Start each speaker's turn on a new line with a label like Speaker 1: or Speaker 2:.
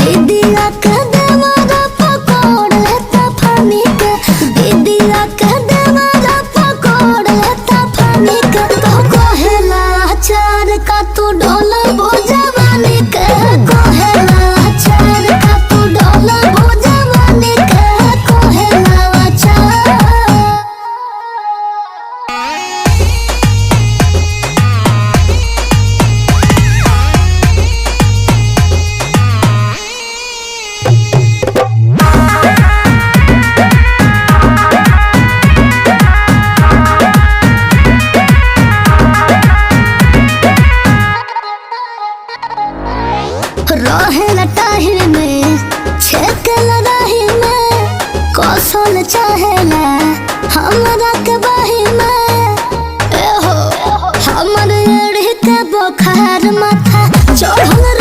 Speaker 1: दीदिया के देवरा पकड़ लेता फानी के, दीदिया के देवरा पकड़ लेता फानी के। तो कहेला अचार का तू डोला जवानी के, कहेला अचार का तू डोला जवानी के, कहेला अचार। रहे लटाही में छेक लड़ाही में, कौशल चाहेला हमरा के बाही में। ए हो हमर एड़ी के बुखार माथा चढ़ल